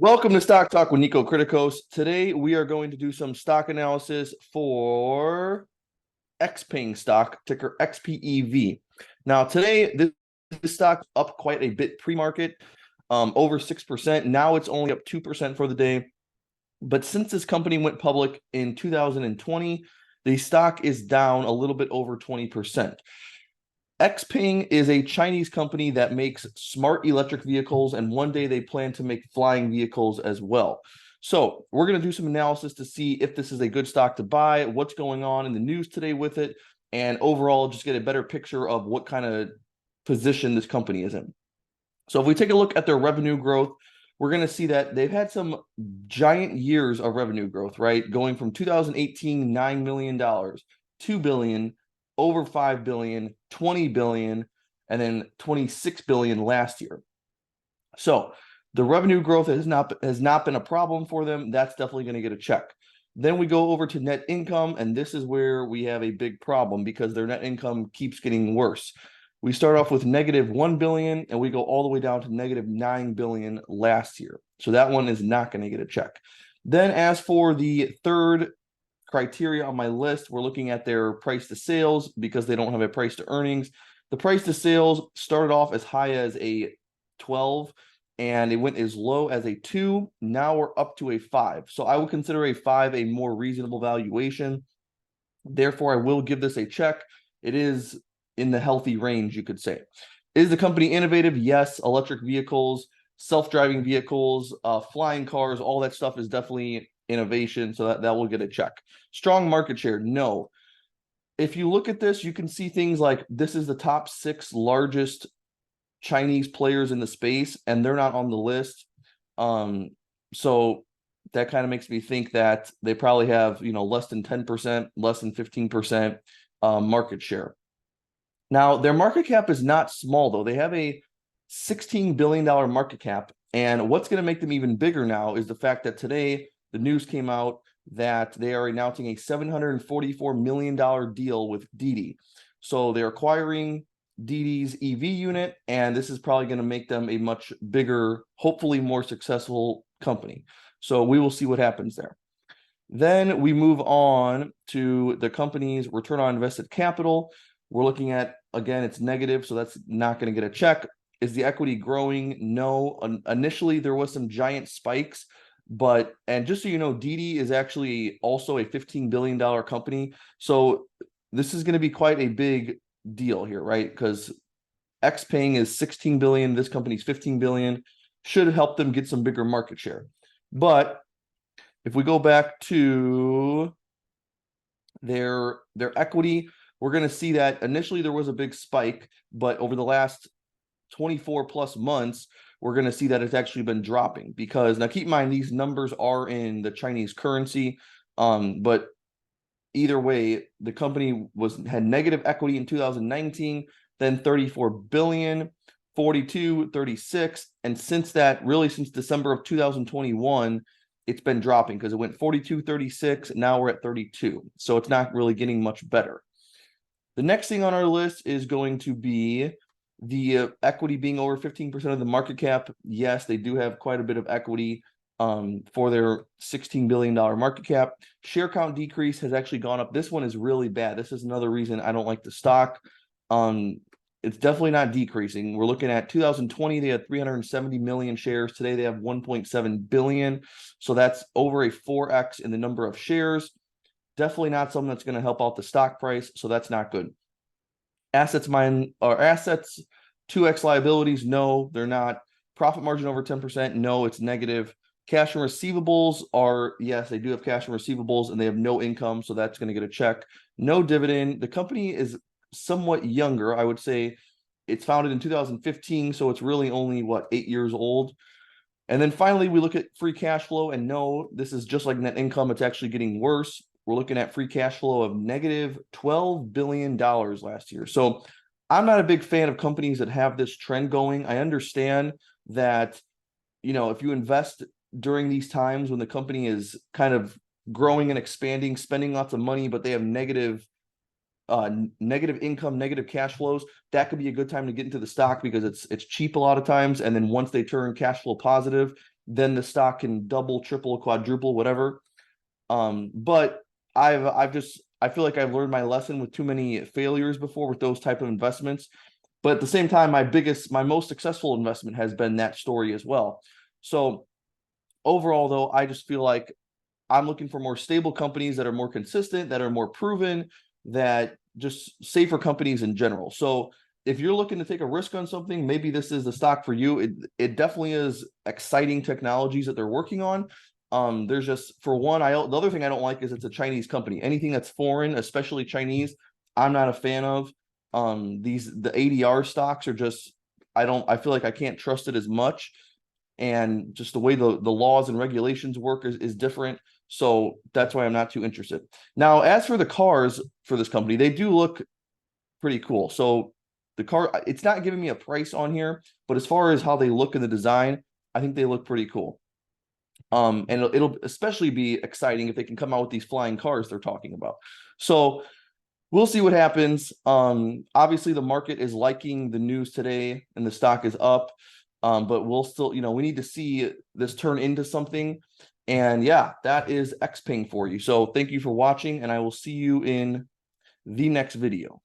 Welcome to Stock Talk with Nico Kritikos. Today we are going to do some stock analysis for XPENG stock, ticker XPEV. Now today this stock up quite a bit pre-market, over 6%. Now it's only up 2% for the day. But since this company went public in 2020, the stock is down a little bit over 20%. XPeng is a Chinese company that makes smart electric vehicles, and one day they plan to make flying vehicles as well. So we're going to do some analysis to see if this is a good stock to buy, what's going on in the news today with it, and overall just get a better picture of what kind of position this company is in. So if we take a look at their revenue growth, we're going to see that they've had some giant years of revenue growth, right? Going from 2018, $9 million, $2 billion, over 5 billion, 20 billion, and then 26 billion last year. So the revenue growth has not been a problem for them. That's definitely going to get a check. Then we go over to net income, and this is where we have a big problem because their net income keeps getting worse. We start off with negative 1 billion, and we go all the way down to negative 9 billion last year. So that one is not going to get a check. Then as for the third criteria on my list, we're looking at their price to sales because they don't have a price to earnings. The price to sales started off as high as a 12 and it went as low as a 2. Now we're up to a 5. So I would consider a 5 a more reasonable valuation. Therefore, I will give this a check. It is in the healthy range, you could say. Is the company innovative? Yes. Electric vehicles, self-driving vehicles, flying cars, all that stuff is definitely innovation, so that will get a check. Strong market share? No. If you look at this, you can see things like this is the top 6 largest Chinese players in the space, and they're not on the list. So that kind of makes me think that they probably have, less than 10%, less than 15% market share. Now, their market cap is not small, though. They have a $16 billion market cap, and what's going to make them even bigger now is the fact that today the news came out that they are announcing a $744 million deal with DIDI. So they're acquiring DIDI's EV unit, and this is probably going to make them a much bigger, hopefully more successful company. So we will see what happens there. Then we move on to the company's return on invested capital. We're looking at, again, it's negative, so that's not going to get a check. Is the equity growing? No. Initially, there was some giant spikes. And just so you know, DIDI is actually also a $15 billion company. So this is going to be quite a big deal here, right? Because XPeng is 16 billion, this company's 15 billion, should help them get some bigger market share. But if we go back to their equity, we're going to see that initially there was a big spike, but over the last 24 plus months, we're going to see that it's actually been dropping because now keep in mind, these numbers are in the Chinese currency. But either way, the company had negative equity in 2019, then 34 billion, 42, 36. And since that, really since December of 2021, it's been dropping because it went 42, 36. Now we're at 32. So it's not really getting much better. The next thing on our list is going to be the equity being over 15% of the market cap. Yes, they do have quite a bit of equity for their $16 billion market cap. Share count decrease has actually gone up. This one is really bad. This is another reason I don't like the stock. It's definitely not decreasing. We're looking at 2020, they had 370 million shares. Today, they have 1.7 billion. So that's over a 4x in the number of shares. Definitely not something that's going to help out the stock price. So that's not good. Assets, 2x liabilities, no, they're not. Profit margin over 10%, no, it's negative. Cash and receivables are, yes, they do have cash and receivables, and they have no income, so that's going to get a check. No dividend. The company is somewhat younger. I would say it's founded in 2015, so it's really only, 8 years old. And then finally, we look at free cash flow, and no, this is just like net income. It's actually getting worse. We're looking at free cash flow of negative $12 billion last year. So I'm not a big fan of companies that have this trend going. I understand that, if you invest during these times when the company is kind of growing and expanding, spending lots of money, but they have negative income, negative cash flows, that could be a good time to get into the stock because it's cheap a lot of times. And then once they turn cash flow positive, then the stock can double, triple, quadruple, whatever. But I feel like I've learned my lesson with too many failures before with those type of investments. But at the same time, my most successful investment has been that story as well. So overall, though, I just feel like I'm looking for more stable companies that are more consistent, that are more proven, that just safer companies in general. So if you're looking to take a risk on something, maybe this is the stock for you. It definitely is exciting technologies that they're working on. There's just, for one, the other thing I don't like is it's a Chinese company. Anything that's foreign, especially Chinese, I'm not a fan of. The ADR stocks are just, I feel like I can't trust it as much. And just the way the laws and regulations work is different. So that's why I'm not too interested. Now, as for the cars for this company, they do look pretty cool. So the car, it's not giving me a price on here, but as far as how they look in the design, I think they look pretty cool. And it'll especially be exciting if they can come out with these flying cars they're talking about. So we'll see what happens. Obviously the market is liking the news today and the stock is up. But we'll still, we need to see this turn into something. And yeah, that is XPENG for you. So thank you for watching, and I will see you in the next video.